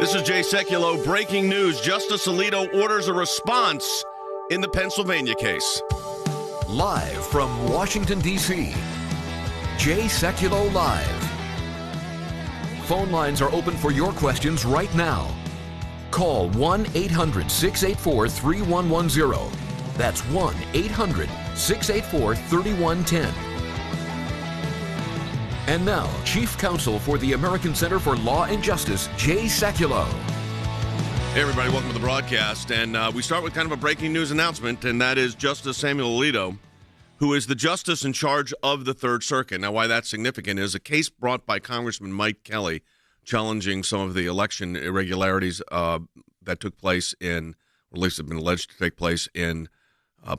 This is Sekulow. Breaking news. Justice Alito orders a response in the Pennsylvania case. Live from Washington, D.C., Sekulow Live. Phone lines are open for your questions right now. Call 1-800-684-3110. That's 1-800-684-3110. And now, Chief Counsel for the American Center for Law and Justice, Sekulow. Hey, everybody. Welcome to the broadcast. And we start with kind of a breaking news announcement, and that is Justice Samuel Alito, who is the justice in charge of the Third Circuit. Now, why that's significant is a case brought by Congressman Mike Kelly challenging some of the election irregularities that took place in, or at least have been alleged to take place in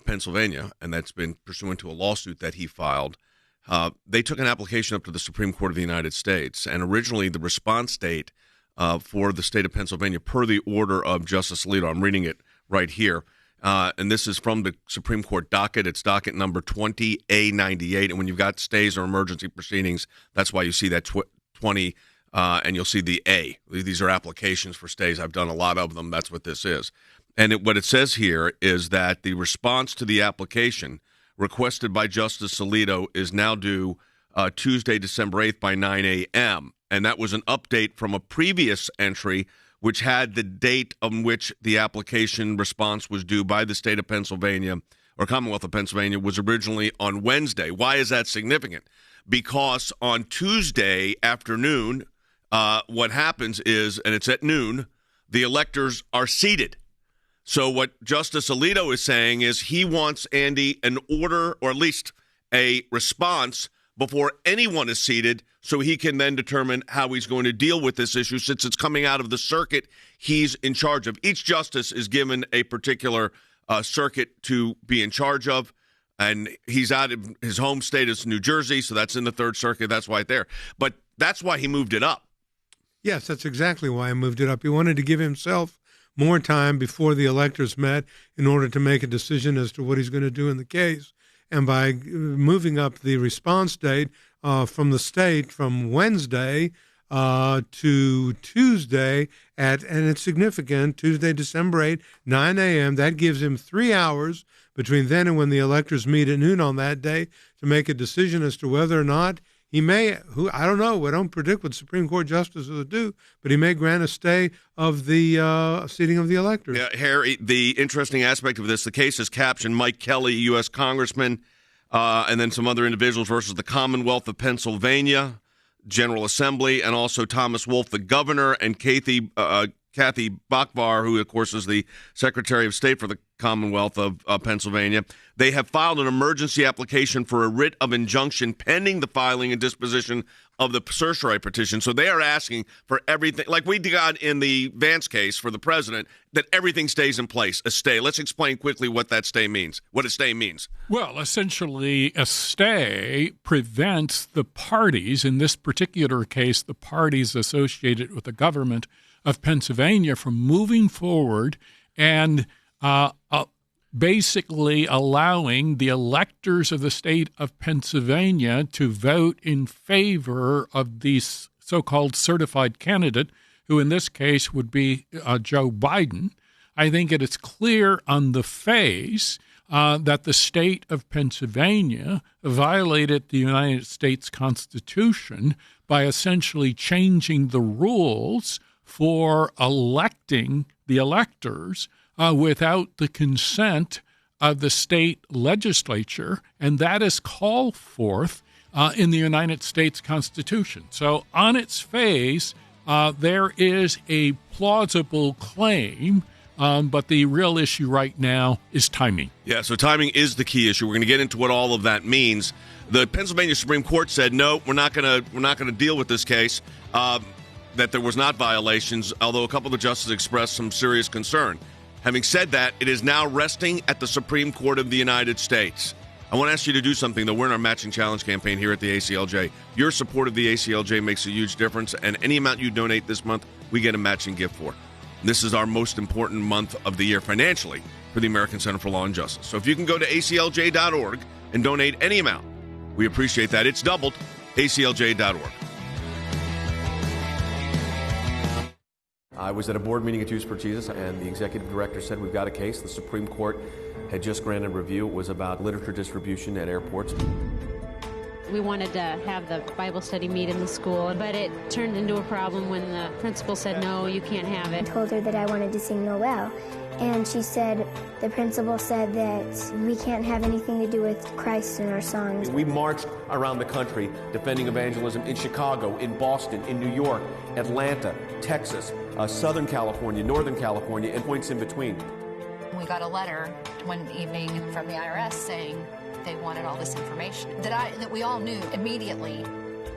Pennsylvania, and that's been pursuant to a lawsuit that he filed. They took an application up to the Supreme Court of the United States, and originally the response date for the state of Pennsylvania, per the order of Justice Alito, I'm reading it right here, and this is from the Supreme Court docket. It's docket number 20A98, and when you've got stays or emergency proceedings, that's why you see that 20, and you'll see the A. These are applications for stays. I've done a lot of them. That's what this is. And what it says here is that the response to the application requested by Justice Alito is now due Tuesday, December 8th by 9 a.m., and that was an update from a previous entry which had the date on which the application response was due by the state of Pennsylvania, or Commonwealth of Pennsylvania, was originally on Wednesday. Why is that significant? Because on Tuesday afternoon, what happens is, and it's at noon, the electors are seated. So what Justice Alito is saying is he wants, Andy, an order, or at least a response before anyone is seated, so he can then determine how he's going to deal with this issue. Since it's coming out of the circuit he's in charge of. Each justice is given a particular circuit to be in charge of, and he's out of his home state is New Jersey, so that's in the Third Circuit. That's right there. But that's why he moved it up. Yes, that's exactly why I moved it up. He wanted to give himself more time before the electors met in order to make a decision as to what he's going to do in the case. And by moving up the response date from the state from Wednesday to Tuesday, and it's significant, Tuesday, December 8th, 9 a.m., that gives him 3 hours between then and when the electors meet at noon on that day to make a decision as to whether or not he may, I don't know, we don't predict what Supreme Court justices will do, but he may grant a stay of the seating of the electors. Yeah, Harry, the interesting aspect of this, the case is captioned Mike Kelly, U.S. Congressman, and then some other individuals versus the Commonwealth of Pennsylvania, General Assembly, and also Thomas Wolf, the governor, and Kathy Bachvar, who, of course, is the Secretary of State for the Commonwealth of Pennsylvania. They have filed an emergency application for a writ of injunction pending the filing and disposition of the certiorari petition. So they are asking for everything, like we got in the Vance case for the president, that everything stays in place, a stay. Let's explain quickly what that stay means, what a stay means. Well, essentially, a stay prevents the parties, in this particular case, the parties associated with the government of Pennsylvania, from moving forward and basically allowing the electors of the state of Pennsylvania to vote in favor of the so-called certified candidate, who in this case would be Joe Biden. I think it is clear on the face that the state of Pennsylvania violated the United States Constitution by essentially changing the rules for electing the electors without the consent of the state legislature, and that is called forth in the United States Constitution. So on its face, there is a plausible claim, but the real issue right now is timing. Yeah, so timing is the key issue. We're going to get into what all of that means. The Pennsylvania Supreme Court said, no, we're not going to deal with this case, that there was not violations, although a couple of the justices expressed some serious concern. Having said that, it is now resting at the Supreme Court of the United States. I want to ask you to do something, though. We're in our Matching Challenge campaign here at the ACLJ. Your support of the ACLJ makes a huge difference, and any amount you donate this month, we get a matching gift for. This is our most important month of the year financially for the American Center for Law and Justice. So if you can go to aclj.org and donate any amount, we appreciate that. It's doubled, aclj.org. I was at a board meeting at Youth for Jesus, and the executive director said, we've got a case. The Supreme Court had just granted review. It was about literature distribution at airports. We wanted to have the Bible study meet in the school, but it turned into a problem when the principal said, no, you can't have it. I told her that I wanted to sing Noel, and she said, the principal said that we can't have anything to do with Christ in our songs. We marched around the country defending evangelism in Chicago, in Boston, in New York, Atlanta, Texas, Southern California, Northern California, and points in between. We got a letter one evening from the IRS saying they wanted all this information that we all knew immediately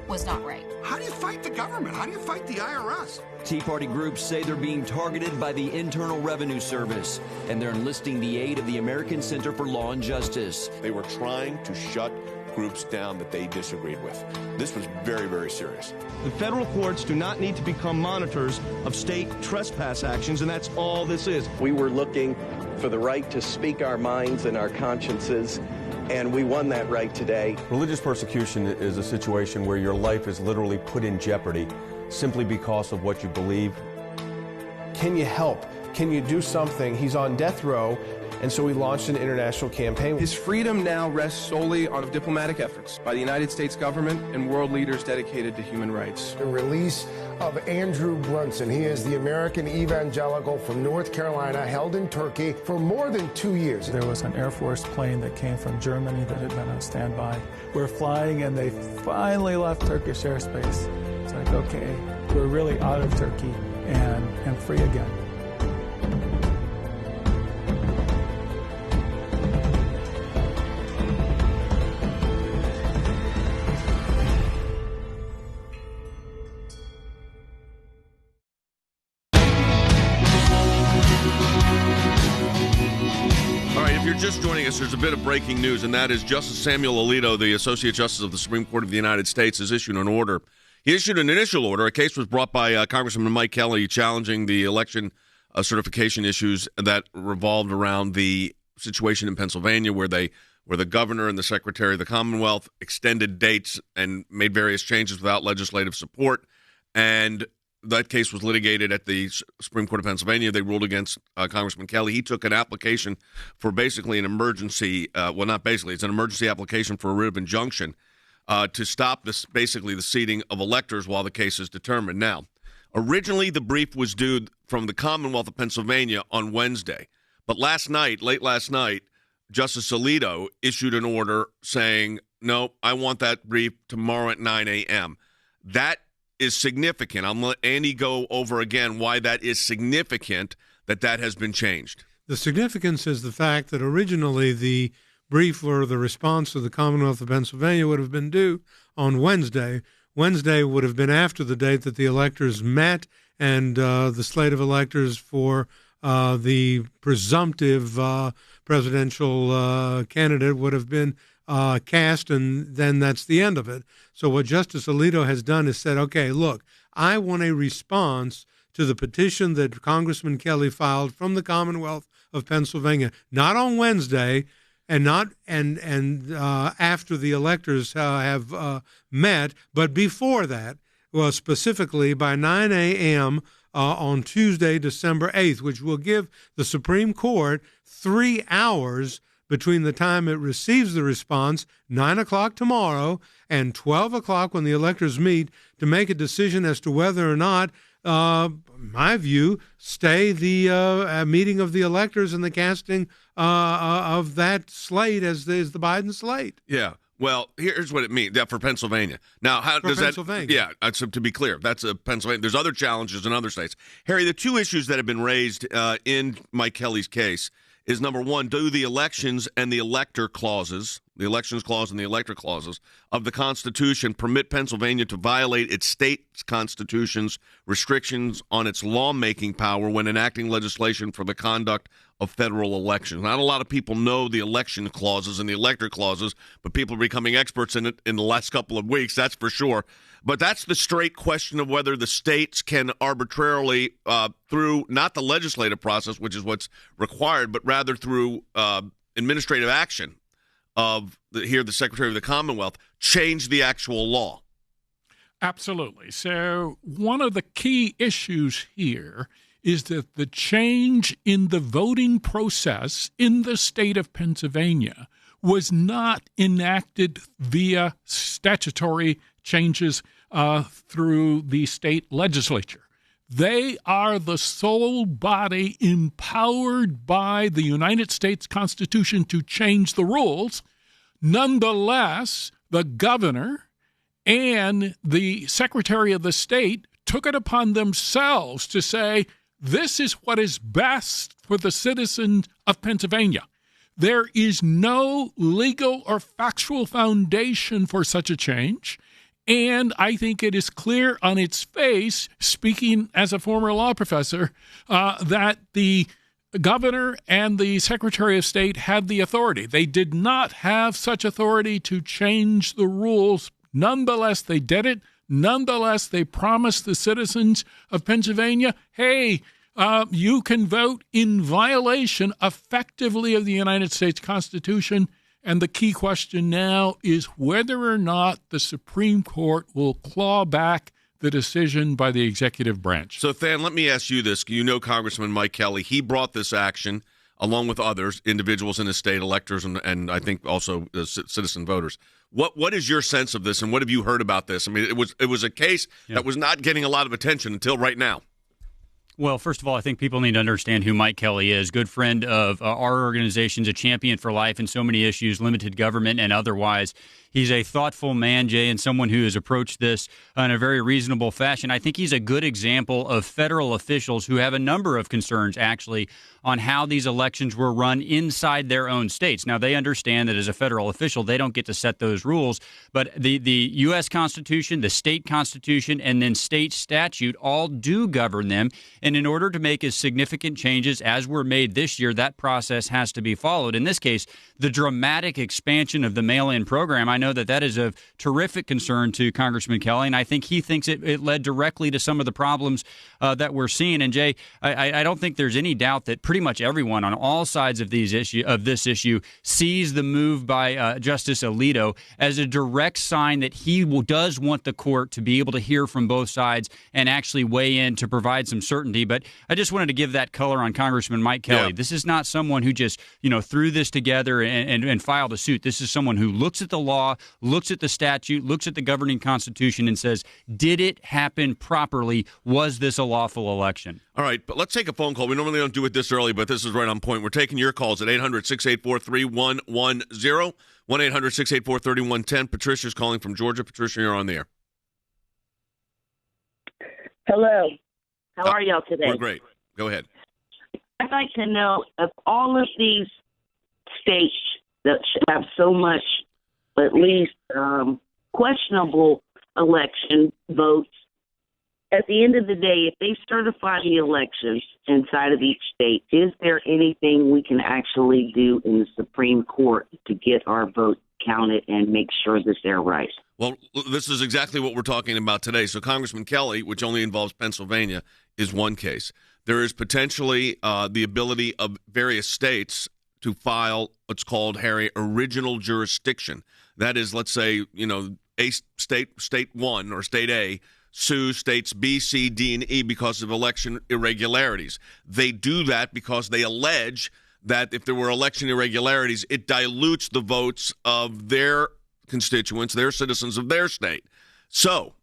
was not right. How do you fight the government? How do you fight the IRS? Tea Party groups say they're being targeted by the Internal Revenue Service, and they're enlisting the aid of the American Center for Law and Justice. They were trying to shut groups down that they disagreed with. This was very, very serious. The federal courts do not need to become monitors of state trespass actions, and that's all this is. We were looking for the right to speak our minds and our consciences, and we won that right today. Religious persecution is a situation where your life is literally put in jeopardy simply because of what you believe. Can you help? Can you do something? He's on death row, and so we launched an international campaign. His freedom now rests solely on diplomatic efforts by the United States government and world leaders dedicated to human rights. The release of Andrew Brunson. He is the American evangelical from North Carolina, held in Turkey for more than 2 years. There was an Air Force plane that came from Germany that had been on standby. We're flying, and they finally left Turkish airspace. It's like, okay, we're really out of Turkey and free again. Just joining us, there's a bit of breaking news, and that is Justice Samuel Alito, the Associate Justice of the Supreme Court of the United States, has issued an order. He issued an initial order. A case was brought by Congressman Mike Kelly challenging the election certification issues that revolved around the situation in Pennsylvania where the governor and the Secretary of the Commonwealth extended dates and made various changes without legislative support. And that case was litigated at the Supreme Court of Pennsylvania. They ruled against Congressman Kelly. He took an application for basically an emergency, not basically, it's an emergency application for a writ of injunction to stop basically the seating of electors while the case is determined. Now, originally the brief was due from the Commonwealth of Pennsylvania on Wednesday. But late last night, Justice Alito issued an order saying, no, I want that brief tomorrow at 9 a.m. That is significant. I'm going to let Andy go over again why that is significant that has been changed. The significance is the fact that originally the brief or the response to the Commonwealth of Pennsylvania would have been due on Wednesday. Wednesday would have been after the date that the electors met, and the slate of electors for the presumptive presidential candidate would have been cast, and then that's the end of it. So what Justice Alito has done is said, okay, look, I want a response to the petition that Congressman Kelly filed from the Commonwealth of Pennsylvania, not on Wednesday and not after the electors have met, but before that, well, specifically by 9 a.m. On Tuesday, December 8th, which will give the Supreme Court 3 hours between the time it receives the response, 9 o'clock tomorrow, and 12 o'clock when the electors meet to make a decision as to whether or not, my view, stay the meeting of the electors and the casting of that slate as the Biden slate. Yeah. Well, here's what it means for Pennsylvania. Now, how does that? Yeah. So to be clear, that's a Pennsylvania. There's other challenges in other states. Harry, the two issues that have been raised in Mike Kelly's case is, number one, do the elections and the elector clauses, the elections clause and the elector clauses of the Constitution permit Pennsylvania to violate its state's constitution's restrictions on its lawmaking power when enacting legislation for the conduct of federal elections. Not a lot of people know the election clauses and the elector clauses, but people are becoming experts in it in the last couple of weeks, that's for sure. But that's the straight question of whether the states can arbitrarily, through not the legislative process, which is what's required, but rather through administrative action of the Secretary of the Commonwealth, change the actual law. Absolutely. So one of the key issues here is that the change in the voting process in the state of Pennsylvania was not enacted via statutory changes through the state legislature. They are the sole body empowered by the United States Constitution to change the rules. Nonetheless, the governor and the Secretary of the State took it upon themselves to say, this is what is best for the citizens of Pennsylvania. There is no legal or factual foundation for such a change. And I think it is clear on its face, speaking as a former law professor, that the governor and the Secretary of State had the authority. They did not have such authority to change the rules. Nonetheless, they did it. Nonetheless, they promised the citizens of Pennsylvania, hey, you can vote in violation effectively of the United States Constitution. And the key question now is whether or not the Supreme Court will claw back the decision by the executive branch. So, Than, let me ask you this. You know Congressman Mike Kelly. He brought this action, along with others, individuals in the state, electors, and I think also citizen voters. What is your sense of this, and what have you heard about this? I mean, it was a case that was not getting a lot of attention until right now. Well, first of all, I think people need to understand who Mike Kelly is. Good friend of our organization's a champion for life in so many issues, limited government and otherwise. He's a thoughtful man, Jay, and someone who has approached this in a very reasonable fashion. I think he's a good example of federal officials who have a number of concerns, actually, on how these elections were run inside their own states. Now, they understand that as a federal official, they don't get to set those rules, but the U.S. Constitution, the state constitution, and then state statute all do govern them. And in order to make as significant changes as were made this year, that process has to be followed. In this case, the dramatic expansion of the mail-in program, I know that is of terrific concern to Congressman Kelly, and I think he thinks it led directly to some of the problems that we're seeing. And, Jay, I don't think there's any doubt that pretty much everyone on all sides of this issue sees the move by Justice Alito as a direct sign that he does want the court to be able to hear from both sides and actually weigh in to provide some certainty. But I just wanted to give that color on Congressman Mike Kelly. Yeah. This is not someone who just threw this together and filed a suit. This is someone who looks at the law, looks at the statute, looks at the governing constitution and says, did it happen properly? Was this a lawful election? All right, but let's take a phone call. We normally don't do it this early, but this is right on point. We're taking your calls at 800-684-3110, 1-800-684-3110. Patricia's calling from Georgia. Patricia, you're on the air. Hello. How are y'all today? We're great. Go ahead. I'd like to know if all of these states that have so much, at least questionable election votes, at the end of the day, if they certify the elections inside of each state, is there anything we can actually do in the Supreme Court to get our vote counted and make sure that they're right? Well, this is exactly what we're talking about today. So Congressman Kelly, which only involves Pennsylvania, is one case. There is potentially the ability of various states to file what's called, Harry, original jurisdiction. That is, let's say, a state 1 or state A sues states B, C, D, and E because of election irregularities. They do that because they allege that if there were election irregularities, it dilutes the votes of their constituents, their citizens of their state. So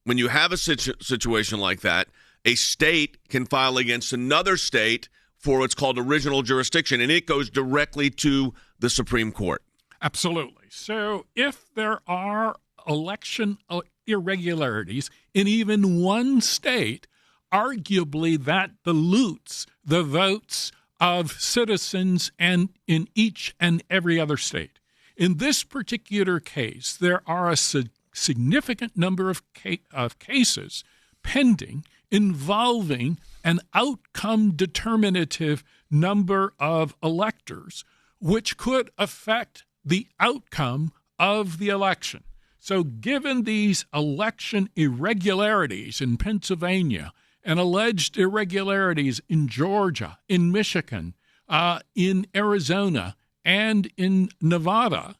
when you have a situation like that, a state can file against another state for what's called original jurisdiction, and it goes directly to the Supreme Court. Absolutely. So if there are election irregularities in even one state, arguably that dilutes the votes of citizens and in each and every other state. In this particular case, there are a significant number of cases pending involving an outcome determinative number of electors, which could affect the outcome of the election. So given these election irregularities in Pennsylvania and alleged irregularities in Georgia, in Michigan, in Arizona, and in Nevada,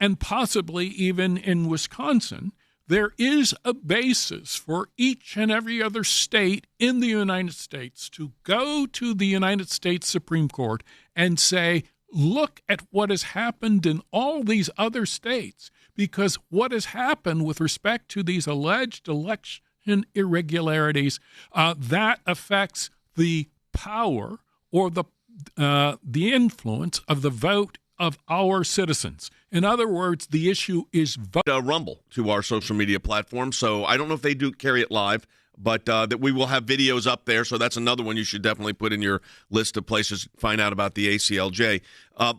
and possibly even in Wisconsin, there is a basis for each and every other state in the United States to go to the United States Supreme Court and say, look at what has happened in all these other states, because what has happened with respect to these alleged election irregularities, that affects the power or the influence of the vote of our citizens. In other words, the issue is Rumble to our social media platform. So I don't know if they do carry it live, but that we will have videos up there. So that's another one you should definitely put in your list of places to find out about the ACLJ.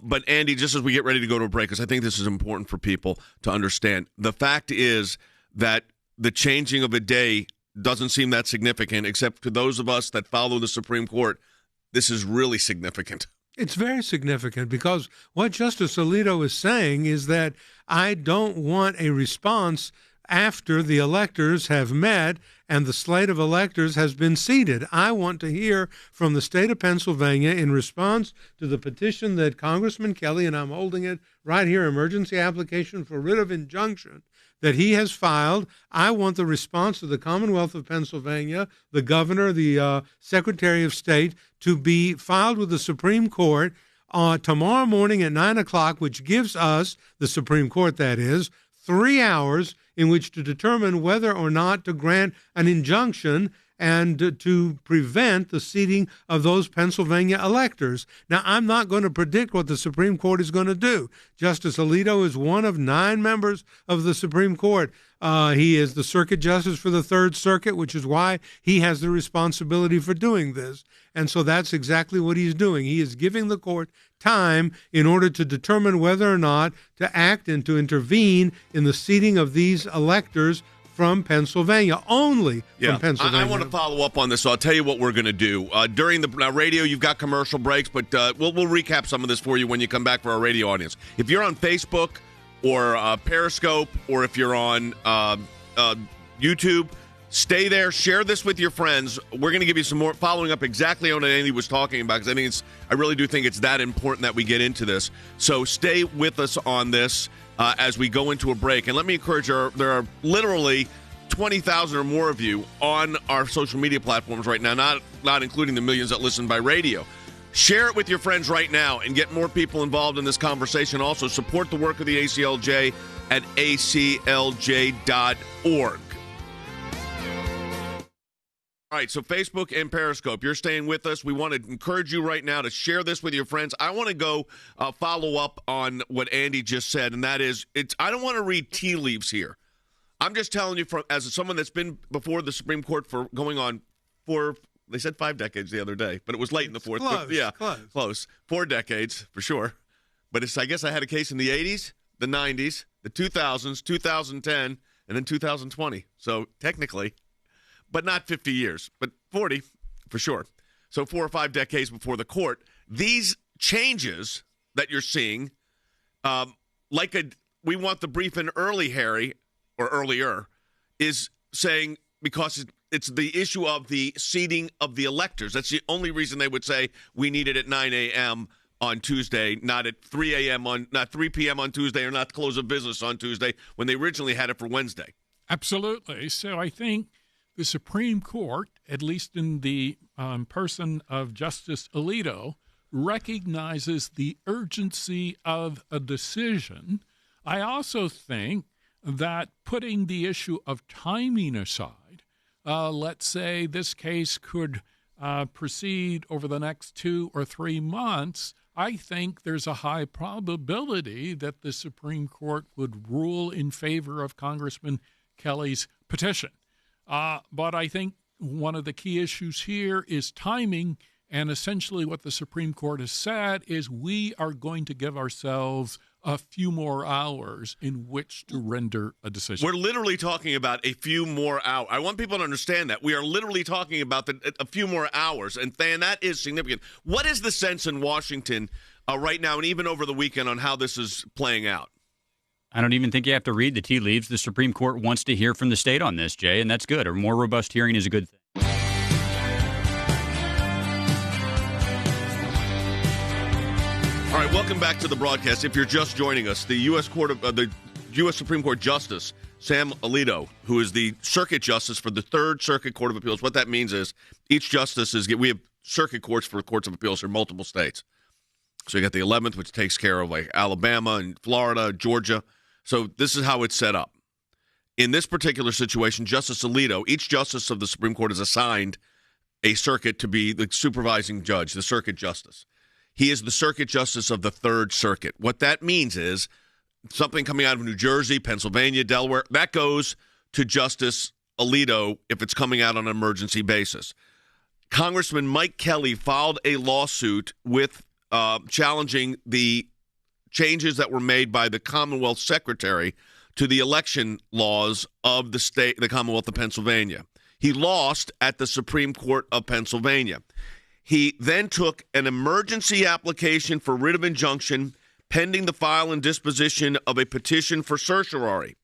But Andy, just as we get ready to go to a break, because I think this is important for people to understand, the fact is that the changing of a day doesn't seem that significant, except to those of us that follow the Supreme Court. This is really significant. It's very significant because what Justice Alito is saying is that I don't want a response after the electors have met and the slate of electors has been seated. I want to hear from the state of Pennsylvania in response to the petition that Congressman Kelly, and I'm holding it right here, emergency application for writ of injunction, that he has filed. I want the response of the Commonwealth of Pennsylvania, the governor, the Secretary of State, to be filed with the Supreme Court tomorrow morning at 9 o'clock, which gives us, the Supreme Court that is, 3 hours in which to determine whether or not to grant an injunction and to prevent the seating of those Pennsylvania electors. Now, I'm not going to predict what the Supreme Court is going to do. Justice Alito is one of 9 members of the Supreme Court. He is the circuit justice for the Third Circuit, which is why he has the responsibility for doing this. And so that's exactly what he's doing. He is giving the court time in order to determine whether or not to act and to intervene in the seating of these electors from Pennsylvania, only from Pennsylvania. I want to follow up on this, so I'll tell you what we're going to do. During the radio, you've got commercial breaks, but we'll recap some of this for you when you come back for our radio audience. If you're on Facebook or Periscope, or if you're on YouTube, stay there. Share this with your friends. We're going to give you some more, following up exactly on what Andy was talking about, because I really do think it's that important that we get into this. So stay with us on this as we go into a break. And let me encourage there are literally 20,000 or more of you on our social media platforms right now, not including the millions that listen by radio. Share it with your friends right now and get more people involved in this conversation. Also, support the work of the ACLJ at aclj.org. All right, so Facebook and Periscope, you're staying with us. We want to encourage you right now to share this with your friends. I want to go follow up on what Andy just said, and that is, I don't want to read tea leaves here. I'm just telling you, as someone that's been before the Supreme Court for going on they said 5 decades the other day, but it was late in the fourth. Close. 4 decades for sure. But I guess I had a case in the 80s, the 90s, the 2000s, 2010, and then 2020. So technically, but not 50 years, but 40 for sure. So 4 or 5 decades before the court. These changes that you're seeing, we want the briefing early, Harry, or earlier, is saying because it's the issue of the seating of the electors. That's the only reason they would say we need it at 9 a.m. on Tuesday, not at 3 p.m. on Tuesday, or not close of business on Tuesday when they originally had it for Wednesday. Absolutely. So I think the Supreme Court, at least in the person of Justice Alito, recognizes the urgency of a decision. I also think that putting the issue of timing aside, let's say this case could proceed over the next 2 or 3 months, I think there's a high probability that the Supreme Court would rule in favor of Congressman Kelly's petition. But I think one of the key issues here is timing, and essentially what the Supreme Court has said is we are going to give ourselves a few more hours in which to render a decision. We're literally talking about a few more hours. I want people to understand that. We are literally talking about a few more hours, and that is significant. What is the sense in Washington right now, and even over the weekend, on how this is playing out? I don't even think you have to read the tea leaves. The Supreme Court wants to hear from the state on this, Jay, and that's good. A more robust hearing is a good thing. All right, welcome back to the broadcast. If you're just joining us, the U.S. Supreme Court Justice Sam Alito, who is the circuit justice for the Third Circuit Court of Appeals. What that means is each justice we have circuit courts for courts of appeals in multiple states. So you got the 11th, which takes care of like Alabama and Florida, Georgia. So this is how it's set up. In this particular situation, Justice Alito, each justice of the Supreme Court is assigned a circuit to be the supervising judge, the circuit justice. He is the circuit justice of the Third Circuit. What that means is something coming out of New Jersey, Pennsylvania, Delaware, that goes to Justice Alito if it's coming out on an emergency basis. Congressman Mike Kelly filed a lawsuit with challenging the changes that were made by the Commonwealth Secretary to the election laws of the Commonwealth of Pennsylvania. He lost at the Supreme Court of Pennsylvania. He then took an emergency application for writ of injunction pending the file and disposition of a petition for certiorari.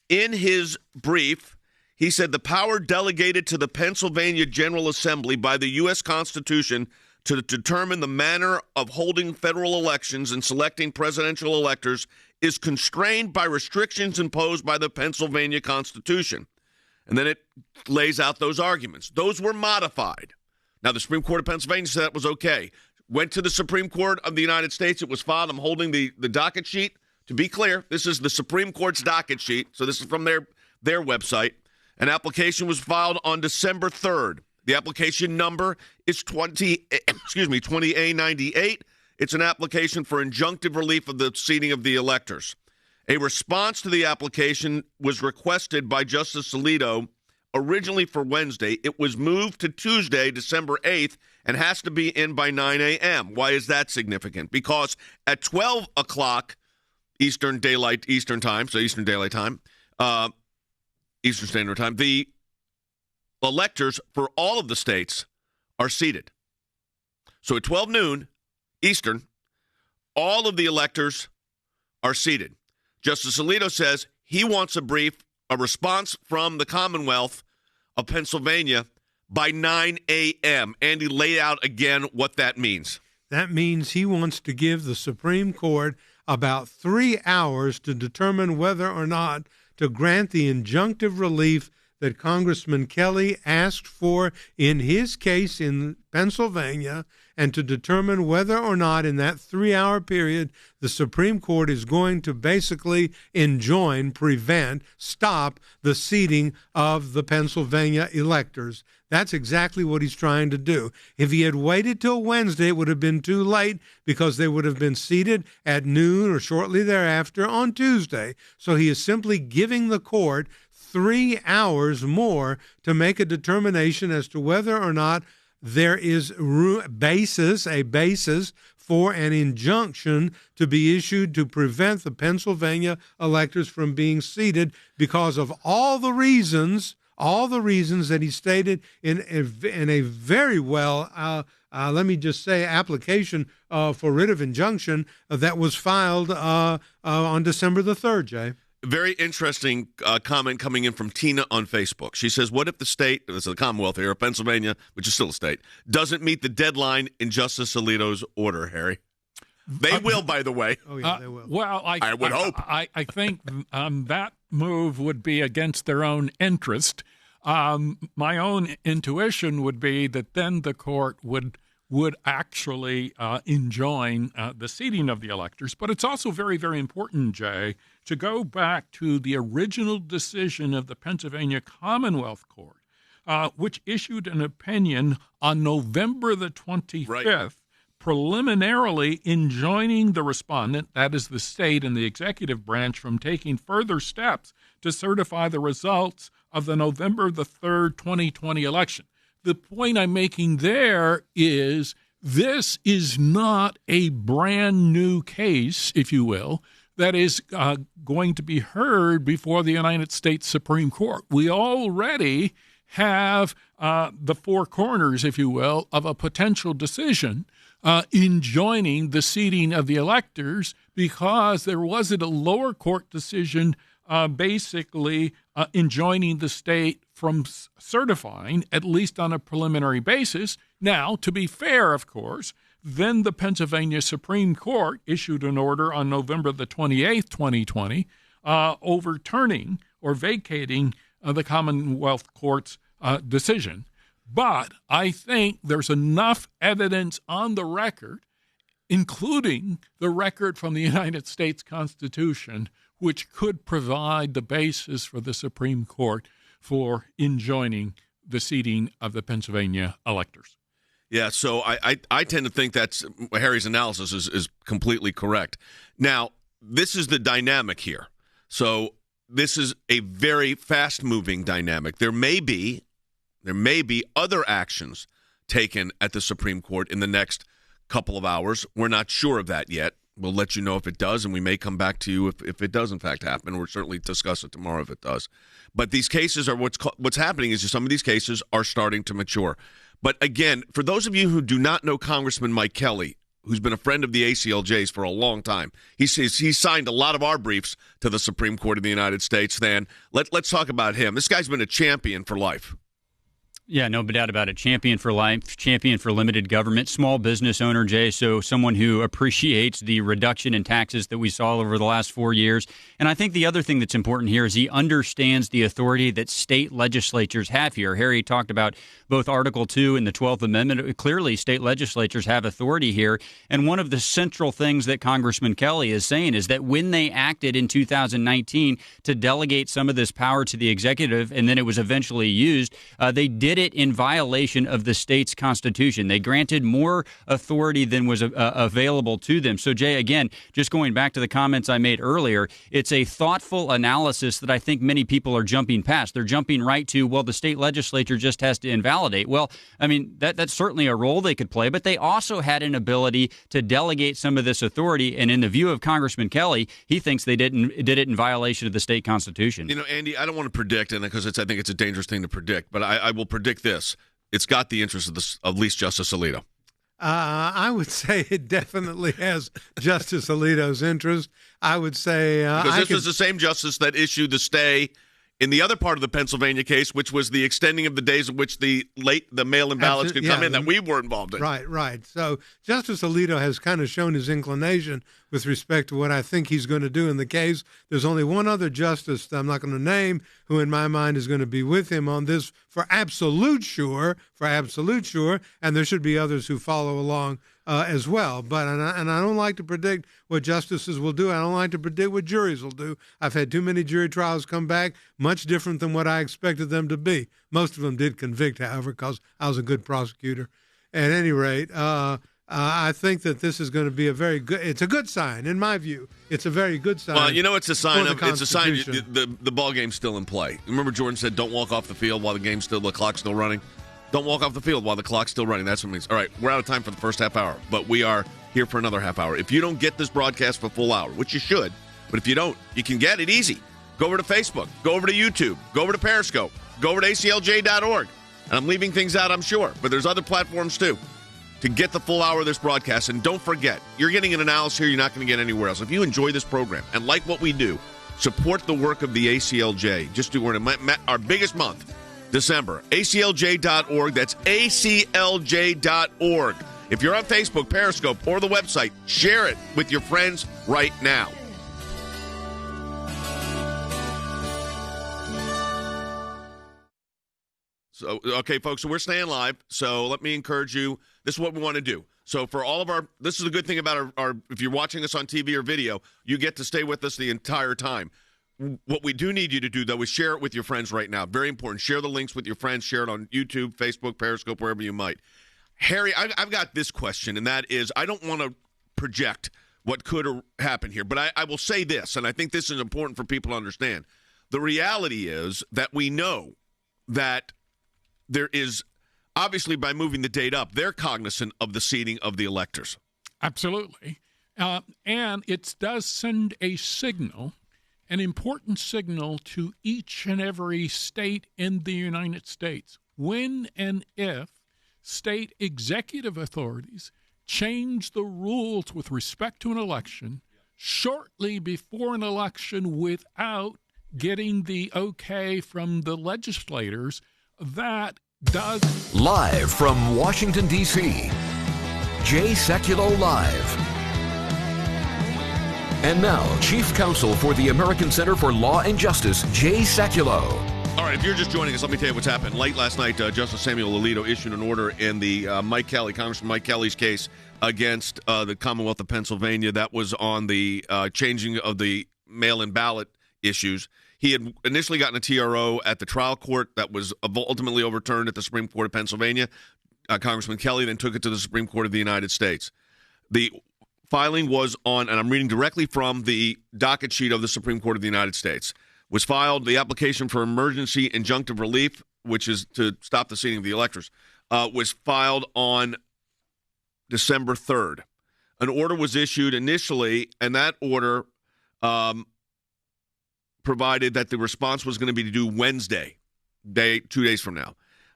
In his brief, he said the power delegated to the Pennsylvania General Assembly by the U.S. Constitution to determine the manner of holding federal elections and selecting presidential electors is constrained by restrictions imposed by the Pennsylvania Constitution. And then it lays out those arguments. Those were modified. Now, the Supreme Court of Pennsylvania said that was okay. Went to the Supreme Court of the United States. It was filed. I'm holding the docket sheet. To be clear, this is the Supreme Court's docket sheet. So this is from their website. An application was filed on December 3rd. The application number is 20A98. It's an application for injunctive relief of the seating of the electors. A response to the application was requested by Justice Alito originally for Wednesday. It was moved to Tuesday, December 8th, and has to be in by 9 a.m. Why is that significant? Because at 12 o'clock Eastern Daylight Time, Eastern Standard Time, the electors for all of the states are seated. So at 12 noon Eastern, all of the electors are seated. Justice Alito says he wants a response from the Commonwealth of Pennsylvania by 9 a.m. Andy, lay out again what that means. That means he wants to give the Supreme Court about 3 hours to determine whether or not to grant the injunctive relief that Congressman Kelly asked for in his case in Pennsylvania, and to determine whether or not in that 3-hour period the Supreme Court is going to basically stop the seating of the Pennsylvania electors. That's exactly what he's trying to do. If he had waited till Wednesday, it would have been too late because they would have been seated at noon or shortly thereafter on Tuesday. So he is simply giving the court 3 hours more to make a determination as to whether or not there is a basis for an injunction to be issued to prevent the Pennsylvania electors from being seated because of all the reasons that he stated in a very well, let me just say, application for writ of injunction that was filed on December the 3rd, Jay. Very interesting comment coming in from Tina on Facebook. She says, what if the state, this is the Commonwealth here, Pennsylvania, which is still a state, doesn't meet the deadline in Justice Alito's order, Harry? They will, by the way. Oh, yeah, they will. Well, I would hope. I think that move would be against their own interest. My own intuition would be that then the court would actually enjoin the seating of the electors. But it's also very, very important, Jay, to go back to the original decision of the Pennsylvania Commonwealth Court, which issued an opinion on November the 25th, right, preliminarily enjoining the respondent, that is the state and the executive branch, from taking further steps to certify the results of the November the 3rd, 2020 election. The point I'm making there is this is not a brand new case, if you will, that is going to be heard before the United States Supreme Court. We already have the four corners, if you will, of a potential decision enjoining the seating of the electors because there wasn't a lower court decision basically enjoining the state from certifying, at least on a preliminary basis. Now, to be fair, of course, then the Pennsylvania Supreme Court issued an order on November the 28th, 2020, overturning or vacating the Commonwealth Court's decision. But I think there's enough evidence on the record, including the record from the United States Constitution, which could provide the basis for the Supreme Court for enjoining the seating of the Pennsylvania electors. Yeah, so I tend to think that's Harry's analysis is completely correct. Now, this is the dynamic here. So this is a very fast-moving dynamic. There may be other actions taken at the Supreme Court in the next couple of hours. We're not sure of that yet. We'll let you know if it does, and we may come back to you if it does, in fact, happen. We'll certainly discuss it tomorrow if it does. But these cases are what's happening is some of these cases are starting to mature. But again, for those of you who do not know Congressman Mike Kelly, who's been a friend of the ACLJ's for a long time, he signed a lot of our briefs to the Supreme Court of the United States. Then let's talk about him. This guy's been a champion for life. Yeah, no doubt about it. Champion for life, champion for limited government, small business owner, Jay, so someone who appreciates the reduction in taxes that we saw over the last 4 years. And I think the other thing that's important here is he understands the authority that state legislatures have here. Harry talked about both Article 2 and the 12th Amendment. Clearly, state legislatures have authority here. And one of the central things that Congressman Kelly is saying is that when they acted in 2019 to delegate some of this power to the executive, and then it was eventually used, they did it in violation of the state's constitution. They granted more authority than was available to them. So, Jay, again, just going back to the comments I made earlier, it's a thoughtful analysis that I think many people are jumping past. They're jumping right to, well, the state legislature just has to invalidate. Well, I mean, that's certainly a role they could play, but they also had an ability to delegate some of this authority. And in the view of Congressman Kelly, he thinks they did it in violation of the state constitution. You know, Andy, I don't want to predict, and because I think it's a dangerous thing to predict, but I will predict this. It's got the interest of at least Justice Alito. I would say it definitely has Justice Alito's interest. I would say because this was the same justice that issued the stay in the other part of the Pennsylvania case, which was the extending of the days in which the mail-in ballots could come in that we were involved in. Right. So Justice Alito has kind of shown his inclination with respect to what I think he's going to do in the case. There's only one other justice that I'm not going to name who in my mind is going to be with him on this for absolute sure, and there should be others who follow along as well. But and I don't like to predict what justices will do. I don't like to predict what juries will do. I've had too many jury trials come back much different than what I expected them to be. Most of them did convict, however, because I was a good prosecutor. At any rate, I think that this is going to be it's a good sign, in my view. It's a very good sign. Well, you know, it's a sign the ball game's still in play. Remember Jordan said, don't walk off the field while the clock's still running? Don't walk off the field while the clock's still running. That's what it means. All right, we're out of time for the first half hour, but we are here for another half hour. If you don't get this broadcast for a full hour, which you should, but if you don't, you can get it easy. Go over to Facebook. Go over to YouTube. Go over to Periscope. Go over to aclj.org. And I'm leaving things out, I'm sure, but there's other platforms too to get the full hour of this broadcast. And don't forget, you're getting an analysis here you're not going to get anywhere else. If you enjoy this program and like what we do, support the work of the ACLJ. We're in our biggest month, December. ACLJ.org. That's ACLJ.org. If you're on Facebook, Periscope, or the website, share it with your friends right now. So, okay, folks, so we're staying live. So let me encourage you. This is what we want to do. So for all of this is the good thing about our if you're watching us on TV or video, you get to stay with us the entire time. What we do need you to do, though, is share it with your friends right now. Very important. Share the links with your friends. Share it on YouTube, Facebook, Periscope, wherever you might. Harry, I've got this question, and that is, I don't want to project what could happen here, but I will say this, and I think this is important for people to understand. The reality is that we know that there is, obviously by moving the date up, they're cognizant of the seating of the electors. Absolutely. And it does send a signal, an important signal to each and every state in the United States. When and if state executive authorities change the rules with respect to an election shortly before an election without getting the okay from the legislators, that does. Live from Washington, D.C., Jay Sekulow Live. And now, Chief Counsel for the American Center for Law and Justice, Jay Sekulow. All right, if you're just joining us, let me tell you what's happened. Late last night, Justice Samuel Alito issued an order in the Congressman Mike Kelly's case against the Commonwealth of Pennsylvania. That was on the changing of the mail-in ballot issues. He had initially gotten a TRO at the trial court that was ultimately overturned at the Supreme Court of Pennsylvania. Congressman Kelly then took it to the Supreme Court of the United States. The filing was on, and I'm reading directly from the docket sheet of the Supreme Court of the United States, was filed, the application for emergency injunctive relief, which is to stop the seating of the electors, was filed on December 3rd. An order was issued initially, and that order provided that the response was going to be due Wednesday, 2 days from now.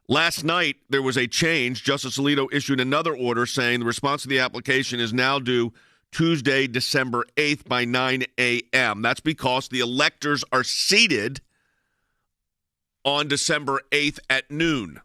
Last night, there was a change. Justice Alito issued another order saying the response to the application is now due Tuesday, December 8th by 9 a.m. That's because the electors are seated on December 8th at noon.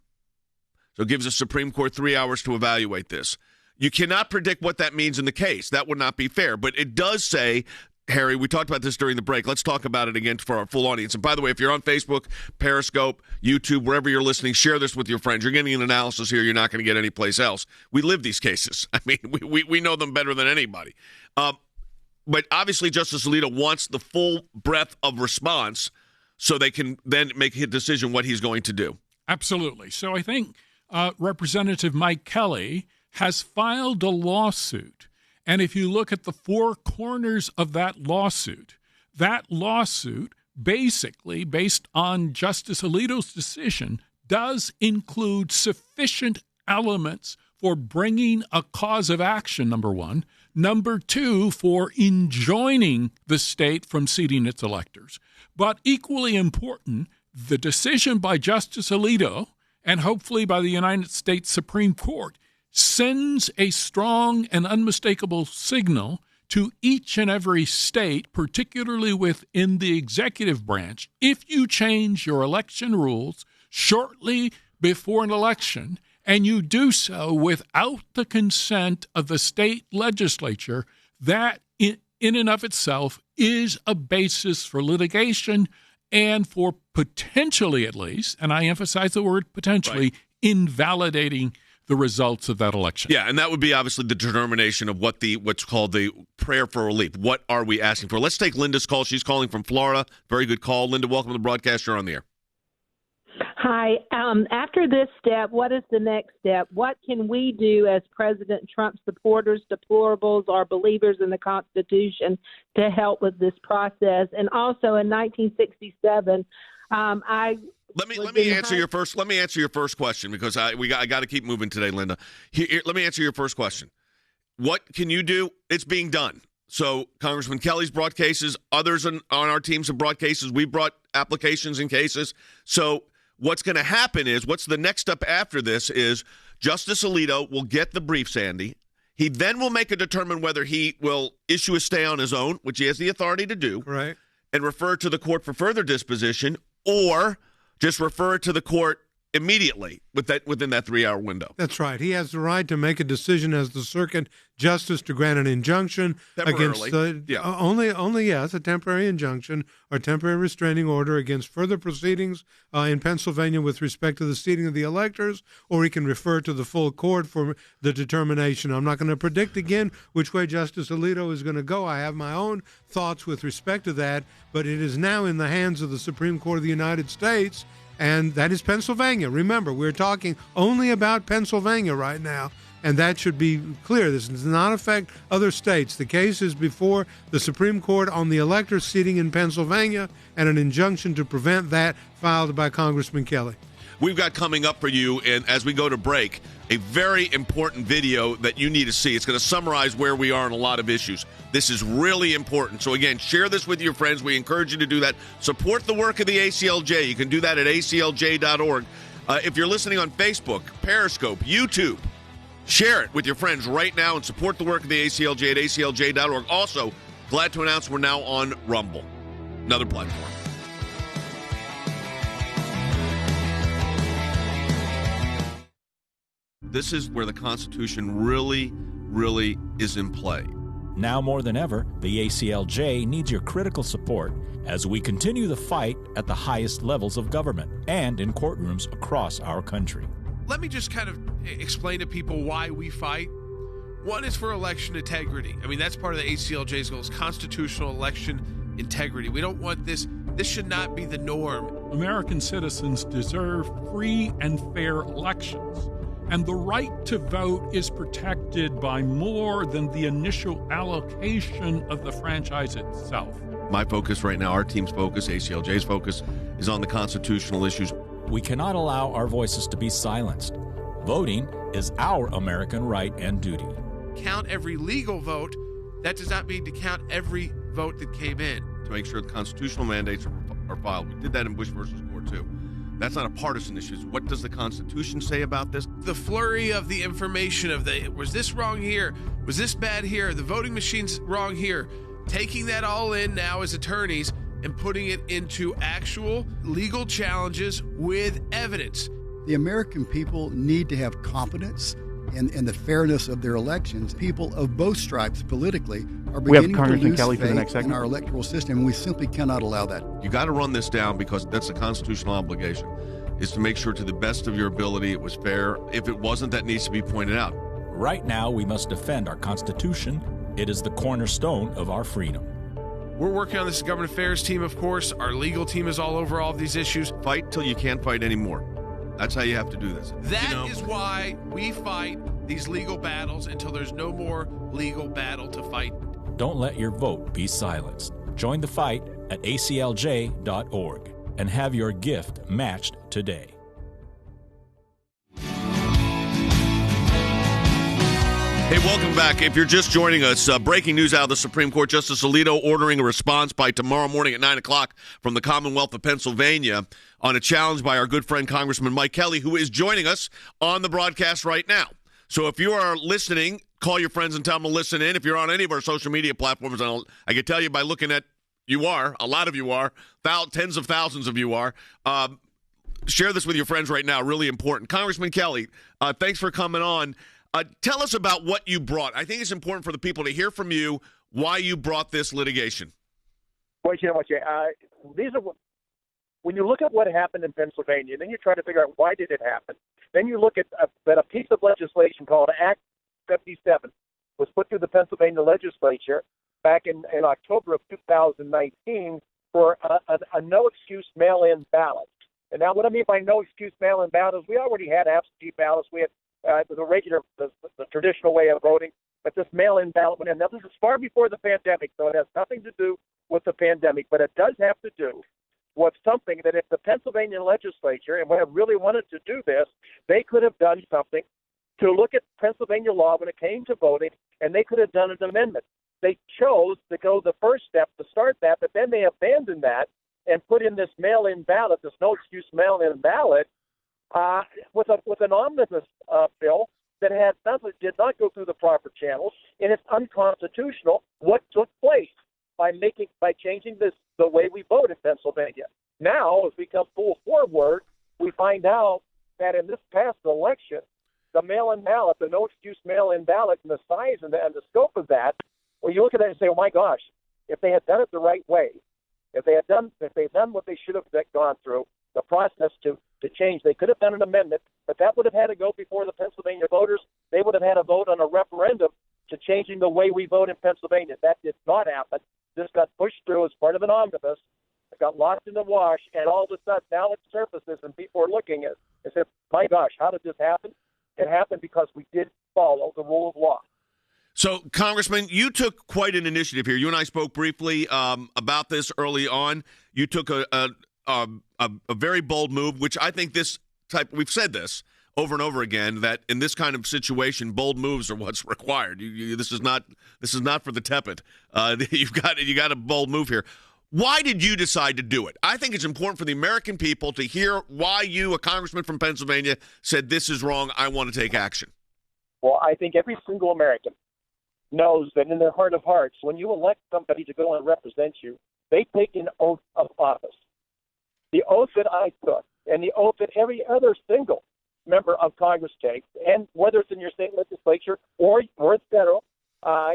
So it gives the Supreme Court 3 hours to evaluate this. You cannot predict what that means in the case. That would not be fair. But it does say, Harry, we talked about this during the break. Let's talk about it again for our full audience. And by the way, if you're on Facebook, Periscope, YouTube, wherever you're listening, share this with your friends. You're getting an analysis here you're not going to get anyplace else. We live these cases. I mean, we know them better than anybody. But obviously, Justice Alito wants the full breadth of response so they can then make a decision what he's going to do. Absolutely. So I think Representative Mike Kelly has filed a lawsuit. And if you look at the four corners of that lawsuit basically, based on Justice Alito's decision, does include sufficient elements for bringing a cause of action, number one. Number two, for enjoining the state from seating its electors. But equally important, the decision by Justice Alito, and hopefully by the United States Supreme Court, sends a strong and unmistakable signal to each and every state, particularly within the executive branch. If you change your election rules shortly before an election, and you do so without the consent of the state legislature, that in and of itself is a basis for litigation and for potentially, at least, and I emphasize the word potentially, invalidating the results of that election. Yeah, and that would be obviously the determination of what's called the prayer for relief. What are we asking for? Let's take Linda's call. She's calling from Florida. Very good call. Linda, welcome to the broadcast. You're on the air. Hi. After this step, what is the next step? What can we do as President Trump supporters, deplorables, or believers in the Constitution to help with this process? And also in 1967, Let me answer your first question because I got to keep moving today, Linda. Here, let me answer your first question. What can you do? It's being done. So Congressman Kelly's brought cases. Others on our teams have brought cases. We brought applications and cases. So what's going to happen is, what's the next step after this is Justice Alito will get the brief, Sandy. He then will make a determine whether he will issue a stay on his own, which he has the authority to do, right, and refer to the court for further disposition, or just refer it to the court immediately within that 3-hour window. That's right. He has the right to make a decision as the circuit justice to grant an injunction against a temporary injunction or temporary restraining order against further proceedings in Pennsylvania with respect to the seating of the electors, or he can refer to the full court for the determination. I'm not going to predict again which way Justice Alito is going to go. I have my own thoughts with respect to that, but it is now in the hands of the Supreme Court of the United States, and that is Pennsylvania. Remember, we're talking only about Pennsylvania right now, and that should be clear. This does not affect other states. The case is before the Supreme Court on the elector seating in Pennsylvania, and an injunction to prevent that filed by Congressman Kelly. We've got coming up for you, and as we go to break, a very important video that you need to see. It's going to summarize where we are on a lot of issues. This is really important. So, again, share this with your friends. We encourage you to do that. Support the work of the ACLJ. You can do that at aclj.org. If you're listening on Facebook, Periscope, YouTube, share it with your friends right now and support the work of the ACLJ at aclj.org. Also, glad to announce we're now on Rumble, another platform. This is where the Constitution really, really is in play. Now more than ever, the ACLJ needs your critical support as we continue the fight at the highest levels of government and in courtrooms across our country. Let me just kind of explain to people why we fight. One is for election integrity. I mean, that's part of the ACLJ's goal, is constitutional election integrity. We don't want this. This should not be the norm. American citizens deserve free and fair elections. And the right to vote is protected by more than the initial allocation of the franchise itself. My focus right now, our team's focus, ACLJ's focus, is on the constitutional issues. We cannot allow our voices to be silenced. Voting is our American right and duty. Count every legal vote. That does not mean to count every vote that came in. To make sure the constitutional mandates are filed. We did that in Bush versus Gore, too. That's not a partisan issue. What does the Constitution say about this? The flurry of the information of was this wrong here? Was this bad here? The voting machine's wrong here. Taking that all in now as attorneys and putting it into actual legal challenges with evidence. The American people need to have confidence in the fairness of their elections. People of both stripes politically are beginning to lose faith in our electoral system, and we simply cannot allow that. You got to run this down because that's a constitutional obligation, is to make sure to the best of your ability it was fair. If it wasn't, that needs to be pointed out. Right now, we must defend our Constitution. It is the cornerstone of our freedom. We're working on this government affairs team, of course. Our legal team is all over all of these issues. Fight till you can't fight anymore. That's how you have to do this. That is why we fight these legal battles until there's no more legal battle to fight. Don't let your vote be silenced. Join the fight at aclj.org and have your gift matched today. Hey, welcome back. If you're just joining us, breaking news out of the Supreme Court, Justice Alito ordering a response by tomorrow morning at 9 o'clock from the Commonwealth of Pennsylvania on a challenge by our good friend Congressman Mike Kelly, who is joining us on the broadcast right now. So if you are listening, call your friends and tell them to listen in. If you're on any of our social media platforms, I can tell you by looking at a lot of you are, tens of thousands of you are. Share this with your friends right now. Really important. Congressman Kelly, thanks for coming on. Tell us about what you brought. I think it's important for the people to hear from you why you brought this litigation. Well, you know what, Jay, when you look at what happened in Pennsylvania, then you try to figure out why did it happen. Then you look at a piece of legislation called Act 77 was put through the Pennsylvania legislature back in October of 2019 for a no-excuse mail-in ballot. And now what I mean by no-excuse mail-in ballot is we already had absentee ballots. We had the traditional way of voting, but this mail-in ballot went in. Now, this is far before the pandemic, so it has nothing to do with the pandemic, but it does have to do with something that if the Pennsylvania legislature, and when it really wanted to do this, they could have done something to look at Pennsylvania law when it came to voting, and they could have done an amendment. They chose to go the first step to start that, but then they abandoned that and put in this mail-in ballot, this no-excuse mail-in ballot, with an omnibus bill that did not go through the proper channels, and it's unconstitutional. What took place by changing the way we vote in Pennsylvania? Now, as we come full forward, we find out that in this past election, the mail-in ballot, the no-excuse mail-in ballot, and the size and the scope of that, well, you look at it and say, oh my gosh, if they had done it the right way, if they had done what they should have gone through, the process to change. They could have done an amendment, but that would have had to go before the Pennsylvania voters. They would have had a vote on a referendum to changing the way we vote in Pennsylvania. That did not happen. This got pushed through as part of an omnibus. It got lost in the wash, and all of a sudden now it surfaces, and people are looking at it and say, my gosh, how did this happen? It happened because we did follow the rule of law. So, Congressman, you took quite an initiative here. You and I spoke briefly about this early on. You took a very bold move, which I think we've said this over and over again, that in this kind of situation, bold moves are what's required. This is not for the tepid. You got a bold move here. Why did you decide to do it? I think it's important for the American people to hear why you, a congressman from Pennsylvania, said this is wrong. I want to take action. Well, I think every single American knows that in their heart of hearts, when you elect somebody to go and represent you, they take an oath of office. The oath that I took and the oath that every other single member of Congress takes, and whether it's in your state legislature or it's federal,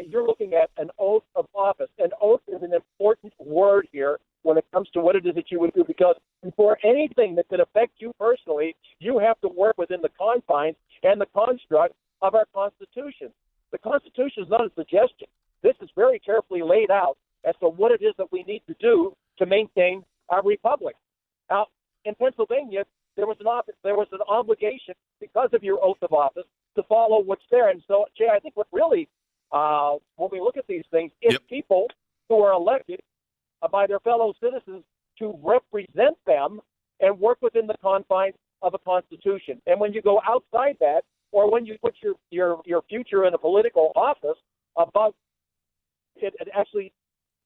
you're looking at an oath of office. An oath is an important word here when it comes to what it is that you would do, because before anything that could affect you personally, you have to work within the confines and the construct of our Constitution. The Constitution is not a suggestion. This is very carefully laid out as to what it is that we need to do to maintain our republic. Now, in Pennsylvania, there was an obligation because of your oath of office to follow what's there. And so, Jay, I think what really, when we look at these things, is people who are elected by their fellow citizens to represent them and work within the confines of a constitution. And when you go outside that, or when you put your future in a political office above it actually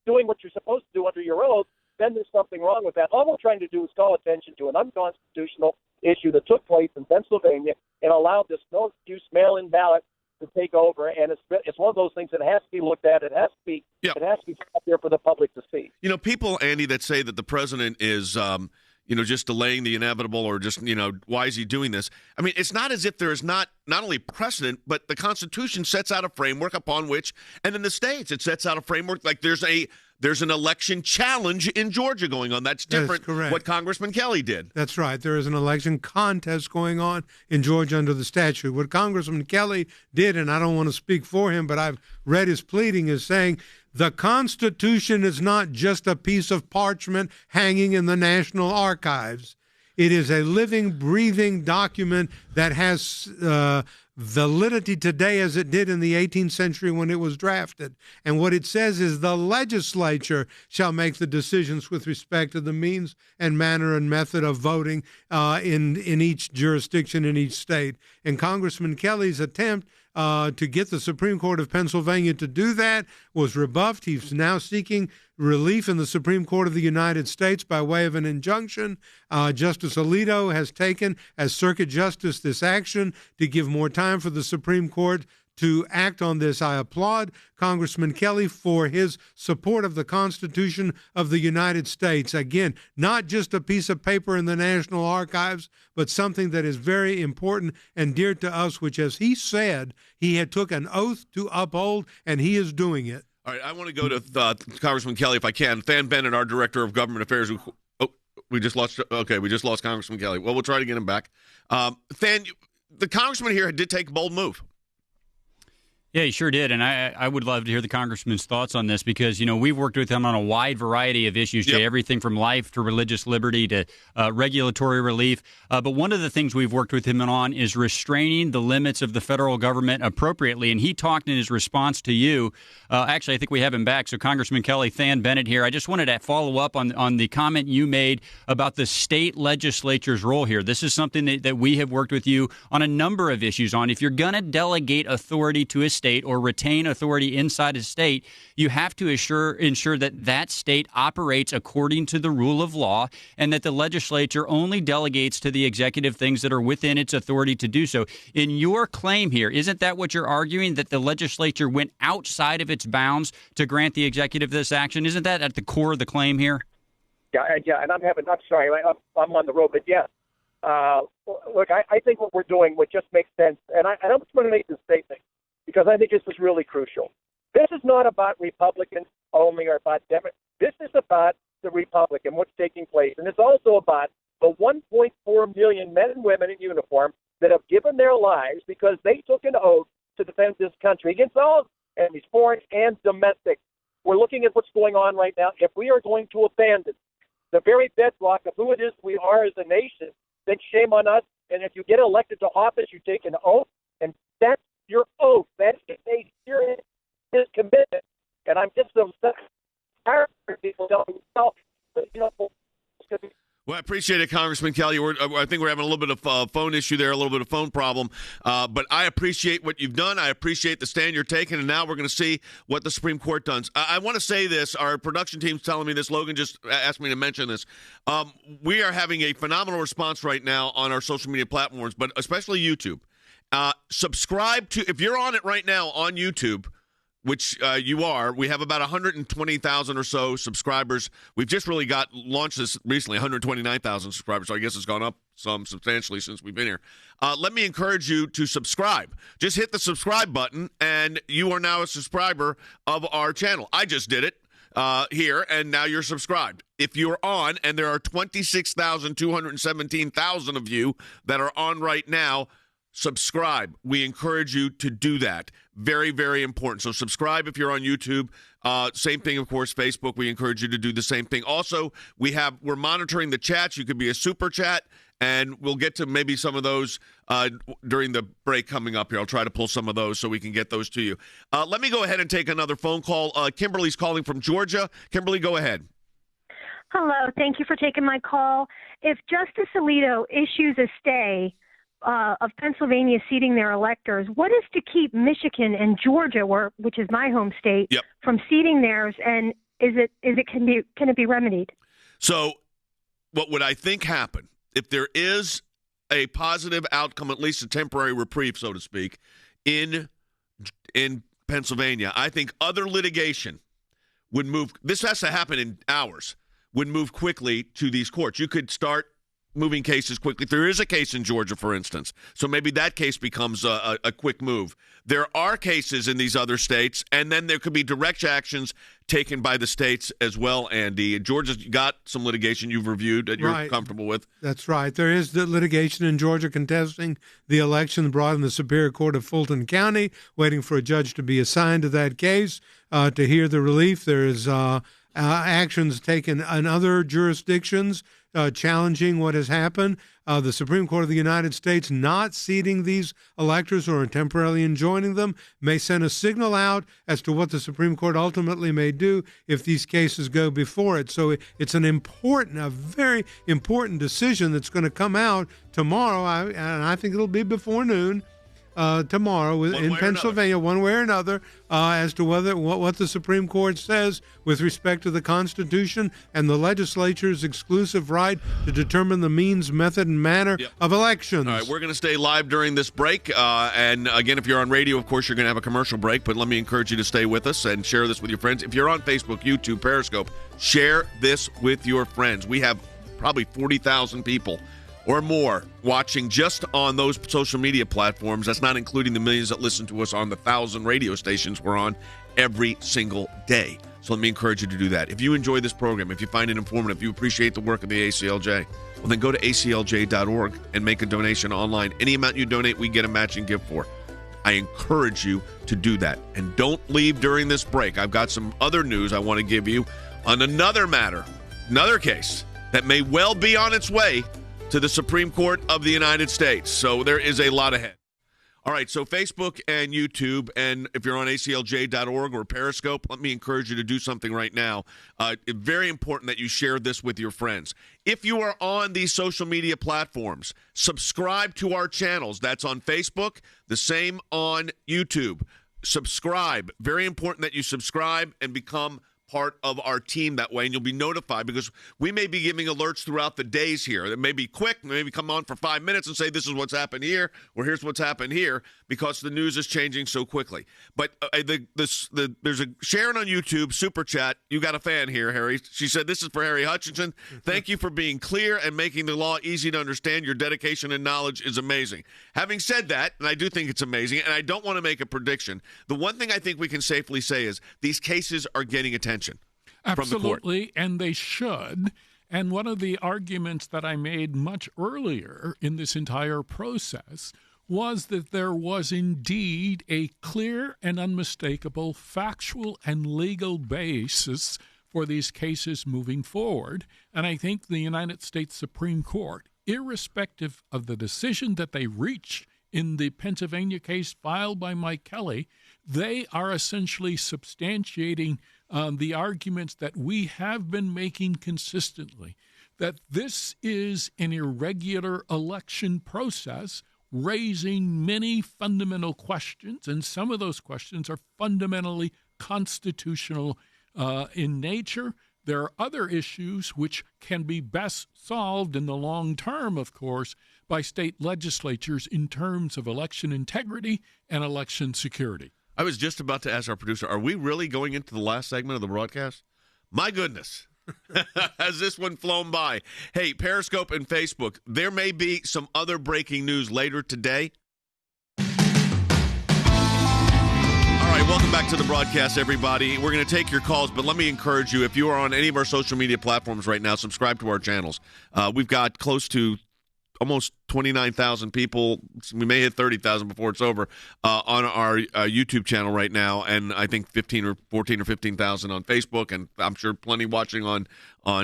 doing what you're supposed to do under your oath, then there's something wrong with that. All we're trying to do is call attention to an unconstitutional issue that took place in Pennsylvania and allowed this no-excuse mail-in ballot to take over. And it's one of those things that has to be looked at. It has to be out there for the public to see. You know, people, Andy, that say that the president is just delaying the inevitable, or just, why is he doing this? I mean, it's not as if there is not only precedent, but the Constitution sets out a framework upon which, and in the states, it sets out a framework. Like there's an election challenge in Georgia going on. That's different than what Congressman Kelly did. That's right. There is an election contest going on in Georgia under the statute. What Congressman Kelly did, and I don't want to speak for him, but I've read his pleading, is saying the Constitution is not just a piece of parchment hanging in the National Archives. It is a living, breathing document that has validity today as it did in the 18th century when it was drafted. And what it says is the legislature shall make the decisions with respect to the means and manner and method of voting in each jurisdiction, in each state. And Congressman Kelly's attempt to get the Supreme Court of Pennsylvania to do that was rebuffed. He's now seeking relief in the Supreme Court of the United States by way of an injunction. Justice Alito has taken, as Circuit Justice, this action to give more time for the Supreme Court to act on this. I applaud Congressman Kelly for his support of the Constitution of the United States. Again, not just a piece of paper in the National Archives, but something that is very important and dear to us, which, as he said, he had took an oath to uphold, and he is doing it. All right, I want to go to Congressman Kelly, if I can. Than Bennett, our Director of Government Affairs. We just lost Congressman Kelly. Well, we'll try to get him back. Than, the congressman here did take a bold move. Yeah, he sure did, and I would love to hear the congressman's thoughts on this because, we've worked with him on a wide variety of issues, Jay, everything from life to religious liberty to regulatory relief. But one of the things we've worked with him on is restraining the limits of the federal government appropriately, and he talked in his response to you. Actually, I think we have him back. So, Congressman Kelly, Than Bennett here. I just wanted to follow up on the comment you made about the state legislature's role here. This is something that we have worked with you on a number of issues on. If you're going to delegate authority to a state or retain authority inside a state, you have to ensure that state operates according to the rule of law and that the legislature only delegates to the executive things that are within its authority to do so. In your claim here, isn't that what you're arguing, that the legislature went outside of its bounds to grant the executive this action? Isn't that at the core of the claim here? Yeah, and I'm sorry, I'm on the road, but yeah. Look, I think what we're doing would just make sense, and I just want to make this statement, because I think this is really crucial. This is not about Republicans only or about Democrats. This is about the Republic and what's taking place. And it's also about the 1.4 million men and women in uniform that have given their lives because they took an oath to defend this country against all enemies, foreign and domestic. We're looking at what's going on right now. If we are going to abandon the very bedrock of who it is we are as a nation, then shame on us. And if you get elected to office, you take an oath, and that's your oath. That is a serious commitment. And I'm just so tired of people telling me, Well, I appreciate it, Congressman Kelly. I think we're having a little bit of a phone issue there, a little bit of phone problem. But I appreciate what you've done. I appreciate the stand you're taking. And now we're going to see what the Supreme Court does. I want to say this. Our production team's telling me this. Logan just asked me to mention this. We are having a phenomenal response right now on our social media platforms, but especially YouTube. Subscribe to, if you're on it right now on YouTube, which you are, we have about 120,000 or so subscribers. We've just really launched this recently, 129,000 subscribers, so I guess it's gone up some substantially since we've been here. Let me encourage you to subscribe. Just hit the subscribe button, and you are now a subscriber of our channel. I just did it here, and now you're subscribed. If you're on, and there are 26,217,000 of you that are on right now, subscribe. We encourage you to do that. Very, very important. So subscribe if you're on YouTube. Same thing, of course, Facebook. We encourage you to do the same thing. Also, we're monitoring the chats. You could be a super chat, and we'll get to maybe some of those during the break coming up here. I'll try to pull some of those so we can get those to you. Let me go ahead and take another phone call. Kimberly's calling from Georgia. Kimberly, go ahead. Hello. Thank you for taking my call. If Justice Alito issues a stay of Pennsylvania seating their electors, what is to keep Michigan and Georgia, which is my home state, from seating theirs? And can it be remedied? So, what would I think happen if there is a positive outcome, at least a temporary reprieve, so to speak, in Pennsylvania? I think other litigation would move. This has to happen in hours. Would move quickly to these courts. You could start moving cases quickly. There is a case in Georgia, for instance, so maybe that case becomes a quick move. There are cases in these other states, and then there could be direct actions taken by the states as well, Andy. Georgia's got some litigation you've reviewed that you're comfortable with. That's right. There is the litigation in Georgia contesting the election brought in the Superior Court of Fulton County, waiting for a judge to be assigned to that case to hear the relief. There is actions taken in other jurisdictions challenging what has happened. The Supreme Court of the United States not seating these electors or temporarily enjoining them may send a signal out as to what the Supreme Court ultimately may do if these cases go before it. So it's a very important decision that's going to come out tomorrow, and I think it'll be before noon. Tomorrow in Pennsylvania, one way or another, as to what the Supreme Court says with respect to the Constitution and the legislature's exclusive right to determine the means, method, and manner of elections. All right, we're going to stay live during this break. And again, if you're on radio, of course, you're going to have a commercial break. But let me encourage you to stay with us and share this with your friends. If you're on Facebook, YouTube, Periscope, share this with your friends. We have probably 40,000 people or more watching just on those social media platforms. That's not including the millions that listen to us on the 1,000 radio stations we're on every single day. So let me encourage you to do that. If you enjoy this program, if you find it informative, if you appreciate the work of the ACLJ, well, then go to aclj.org and make a donation online. Any amount you donate, we get a matching gift for. I encourage you to do that. And don't leave during this break. I've got some other news I want to give you on another matter, another case that may well be on its way to the Supreme Court of the United States. So there is a lot ahead. All right, so Facebook and YouTube, and if you're on aclj.org or Periscope, let me encourage you to do something right now. It's very important that you share this with your friends. If you are on these social media platforms, subscribe to our channels. That's on Facebook, the same on YouTube. Subscribe. Very important that you subscribe and become part of our team that way, and you'll be notified because we may be giving alerts throughout the days here. It may be quick, maybe come on for 5 minutes and say this is what's happened here, or here's what's happened here, because the news is changing so quickly. But there's a Sharon on YouTube, Super Chat. You got a fan here, Harry. She said, this is for Harry Hutchinson. Thank you for being clear and making the law easy to understand. Your dedication and knowledge is amazing. Having said that, and I do think it's amazing, and I don't want to make a prediction, the one thing I think we can safely say is these cases are getting attention. Absolutely, and they should. And one of the arguments that I made much earlier in this entire process was that there was indeed a clear and unmistakable factual and legal basis for these cases moving forward. And I think the United States Supreme Court, irrespective of the decision that they reach in the Pennsylvania case filed by Mike Kelly, they are essentially substantiating the arguments that we have been making consistently, that this is an irregular election process raising many fundamental questions, and some of those questions are fundamentally constitutional in nature. There are other issues which can be best solved in the long term, of course, by state legislatures in terms of election integrity and election security. I was just about to ask our producer, are we really going into the last segment of the broadcast? My goodness. Has this one flown by? Hey, Periscope and Facebook, there may be some other breaking news later today. All right, welcome back to the broadcast, everybody. We're going to take your calls, but let me encourage you, if you are on any of our social media platforms right now, subscribe to our channels. We've got close to almost 29,000 people. We may hit 30,000 before it's over on our YouTube channel right now, and I think 14 or 15,000 on Facebook, and I'm sure plenty watching on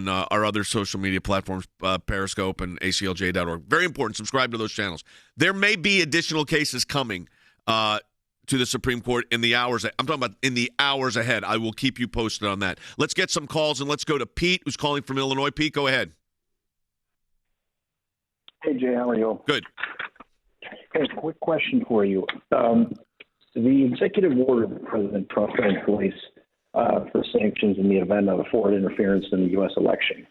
our other social media platforms, Periscope and ACLJ.org. Very important. Subscribe to those channels. There may be additional cases coming to the Supreme Court in the hours. I'm talking about in the hours ahead. I will keep you posted on that. Let's get some calls, and let's go to Pete, who's calling from Illinois. Pete, go ahead. Hey, Jay, how are you? Good. Hey, quick question for you. The executive order that President Trump put in place for sanctions in the event of foreign interference in the U.S. election,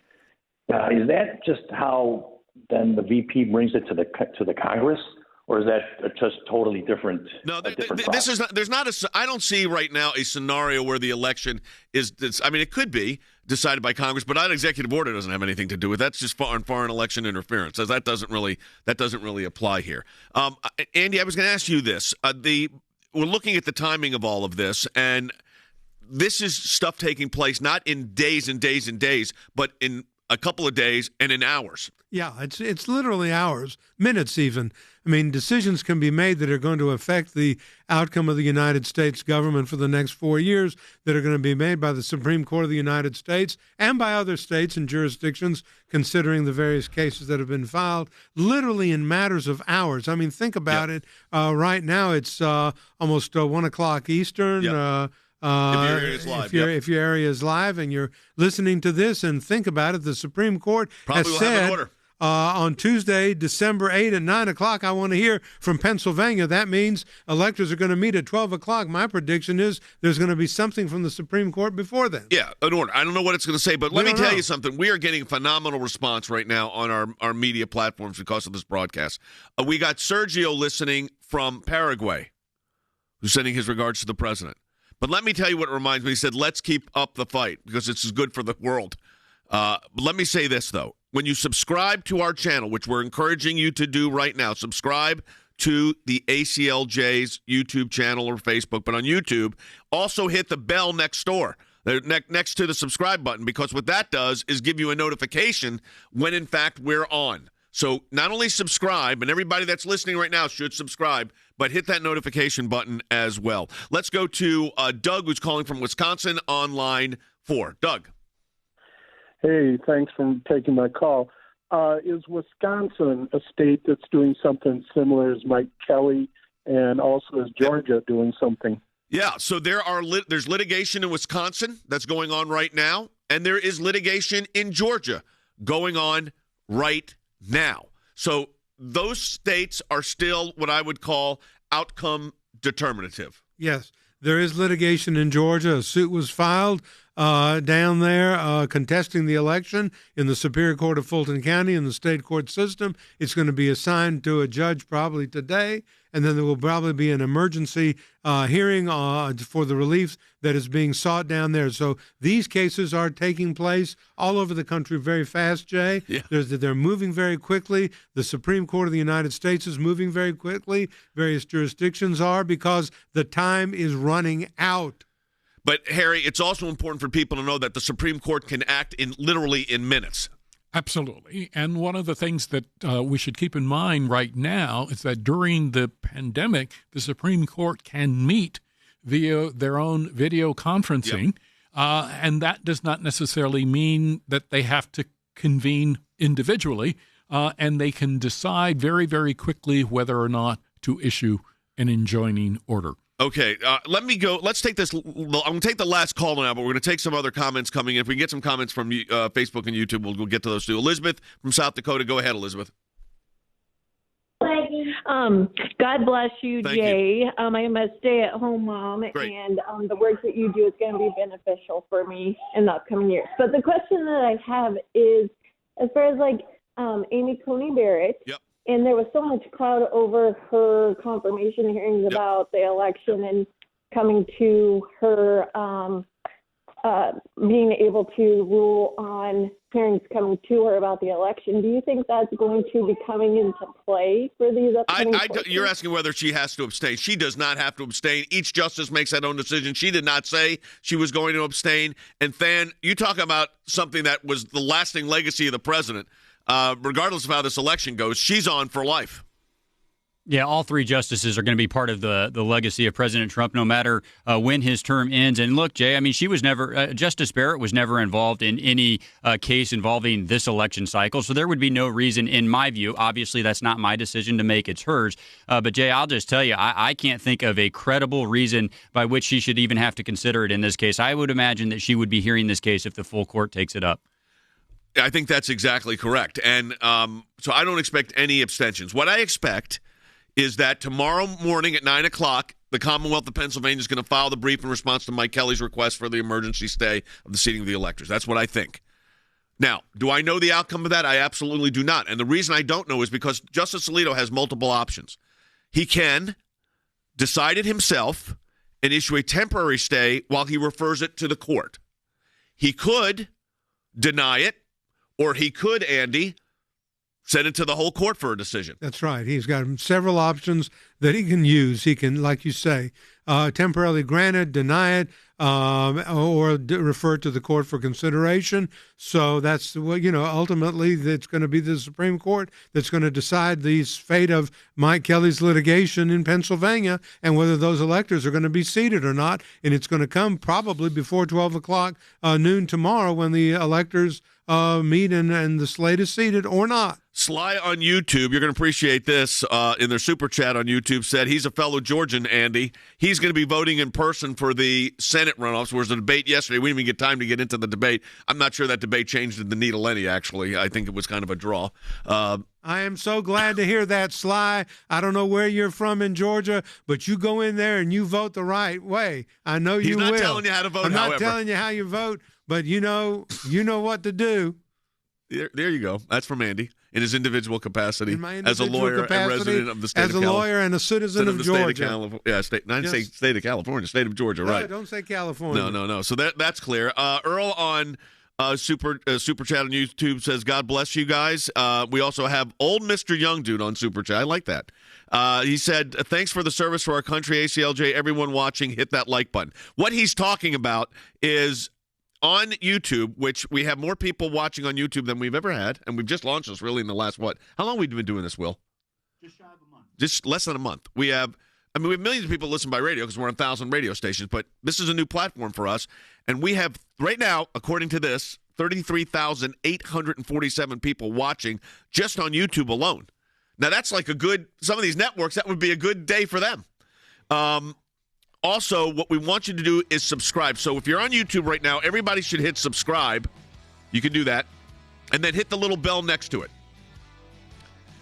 is that just how then the VP brings it to the Congress? Or is that just totally different? No, this is not. There's not a. I don't see right now a scenario where the election is. I mean, it could be decided by Congress, but that executive order doesn't have anything to do with. That's just foreign election interference. So that doesn't really apply here. Andy, I was going to ask you this. We're looking at the timing of all of this, and this is stuff taking place not in days and days and days, but in a couple of days and in hours. Yeah, it's literally hours, minutes even. I mean, decisions can be made that are going to affect the outcome of the United States government for the next 4 years that are going to be made by the Supreme Court of the United States and by other states and jurisdictions, considering the various cases that have been filed, literally in matters of hours. I mean, think about it. Right now, it's almost 1 o'clock Eastern. Yep. If your area is live and you're listening to this, and think about it, the Supreme Court probably has will have said an order. On Tuesday, December 8 at 9 o'clock, I want to hear from Pennsylvania. That means electors are going to meet at 12 o'clock. My prediction is there's going to be something from the Supreme Court before then. Yeah, an order. I don't know what it's going to say, but let me tell you something. We are getting phenomenal response right now on our media platforms because of this broadcast. We got Sergio listening from Paraguay, who's sending his regards to the president. But let me tell you what it reminds me. He said, let's keep up the fight because this is good for the world. But let me say this, though. When you subscribe to our channel, which we're encouraging you to do right now, subscribe to the ACLJ's YouTube channel or Facebook. But on YouTube, also hit the bell next door, next to the subscribe button, because what that does is give you a notification when, in fact, we're on. So not only subscribe, and everybody that's listening right now should subscribe, but hit that notification button as well. Let's go to Doug, who's calling from Wisconsin on line 4. Doug. Hey, thanks for taking my call. Is Wisconsin a state that's doing something similar as Mike Kelly, and also is Georgia doing something? Yeah, so there's litigation in Wisconsin that's going on right now, and there is litigation in Georgia going on right now. So those states are still what I would call outcome determinative. Yes, there is litigation in Georgia. A suit was filed down there contesting the election in the Superior Court of Fulton County in the state court system. It's going to be assigned to a judge probably today, and then there will probably be an emergency hearing for the relief that is being sought down there. So these cases are taking place all over the country very fast, Jay. Yeah. They're moving very quickly. The Supreme Court of the United States is moving very quickly. Various jurisdictions are, because the time is running out. But, Harry, it's also important for people to know that the Supreme Court can act literally in minutes. Absolutely. And one of the things that we should keep in mind right now is that during the pandemic, the Supreme Court can meet via their own video conferencing, and that does not necessarily mean that they have to convene individually, and they can decide very, very quickly whether or not to issue an enjoining order. Okay, let me go. Let's take this. I'm going to take the last call now, but we're going to take some other comments coming in. If we can get some comments from Facebook and YouTube, we'll get to those too. Elizabeth from South Dakota. Go ahead, Elizabeth. God bless you, Thank Jay. I'm a stay-at-home mom, Great. and the work that you do is going to be beneficial for me in the upcoming years. But the question that I have is, as far as Amy Coney Barrett, and there was so much cloud over her confirmation hearings about the election, and coming to her, being able to rule on hearings coming to her about the election. Do you think that's going to be coming into play for these upcoming You're asking whether she has to abstain. She does not have to abstain. Each justice makes that own decision. She did not say she was going to abstain. And Than, you talk about something that was the lasting legacy of the president. Regardless of how this election goes, she's on for life. Yeah, all three justices are going to be part of the legacy of President Trump, no matter when his term ends. And look, Jay, I mean, she was never Justice Barrett was never involved in any case involving this election cycle. So there would be no reason, in my view. Obviously, that's not my decision to make. It's hers. But, Jay, I'll just tell you, I can't think of a credible reason by which she should even have to consider it in this case. I would imagine that she would be hearing this case if the full court takes it up. I think that's exactly correct. And so I don't expect any abstentions. What I expect is that tomorrow morning at 9 o'clock, the Commonwealth of Pennsylvania is going to file the brief in response to Mike Kelly's request for the emergency stay of the seating of the electors. That's what I think. Now, do I know the outcome of that? I absolutely do not. And the reason I don't know is because Justice Alito has multiple options. He can decide it himself and issue a temporary stay while he refers it to the court. He could deny it, or he could, Andy, send it to the whole court for a decision. That's right. He's got several options that he can use. He can, like you say, temporarily grant it, deny it, or refer it to the court for consideration. So that's, ultimately it's going to be the Supreme Court that's going to decide the fate of Mike Kelly's litigation in Pennsylvania and whether those electors are going to be seated or not. And it's going to come probably before 12 o'clock noon tomorrow when the electors meet and the slate is seated or not. Sly on YouTube, you're going to appreciate this, in their super chat on YouTube, said he's a fellow Georgian, Andy. He's going to be voting in person for the Senate runoffs, whereas the debate yesterday, we didn't even get time to get into the debate. I'm not sure that debate changed the needle any, actually. I think it was kind of a draw. I am so glad to hear that, Sly. I don't know where you're from in Georgia, but you go in there and you vote the right way. I know you will. He's not telling you how to vote, I'm however. not telling you how you vote, but you know what to do. There you go. That's from Andy in his individual capacity as a lawyer and resident of the state of California. As a lawyer and a citizen of Georgia. State of California, state of Georgia, no, right. Don't say California. No. So that's clear. Earl on super chat on YouTube says, God bless you guys. We also have old Mr. Young Dude on super chat. I like that. He said, thanks for the service for our country, ACLJ. Everyone watching, hit that like button. What he's talking about is on YouTube, which we have more people watching on YouTube than we've ever had, and we've just launched this really in the last, how long have we been doing this, Will? Just shy of a month. Just less than a month. We have millions of people listen by radio because we're on 1,000 radio stations, but this is a new platform for us, and we have, right now, according to this, 33,847 people watching just on YouTube alone. Now, that's like some of these networks, that would be a good day for them. Also, what we want you to do is subscribe. So if you're on YouTube right now, everybody should hit subscribe. You can do that. And then hit the little bell next to it,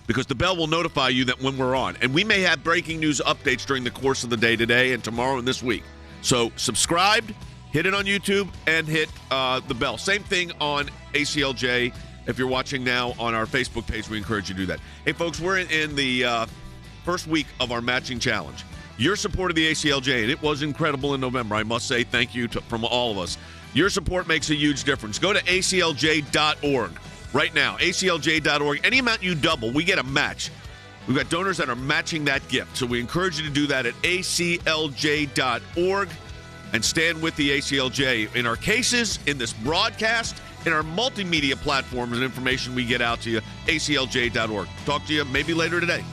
because the bell will notify you that when we're on. And we may have breaking news updates during the course of the day today and tomorrow and this week. So subscribed, hit it on YouTube, and hit the bell. Same thing on ACLJ. If you're watching now on our Facebook page, we encourage you to do that. Hey, folks, we're in the first week of our matching challenge. Your support of the ACLJ, and it was incredible in November. I must say thank you from all of us. Your support makes a huge difference. Go to aclj.org right now, aclj.org. Any amount you double, we get a match. We've got donors that are matching that gift, so we encourage you to do that at aclj.org and stand with the ACLJ in our cases, in this broadcast, in our multimedia platforms and information we get out to you, aclj.org. Talk to you maybe later today.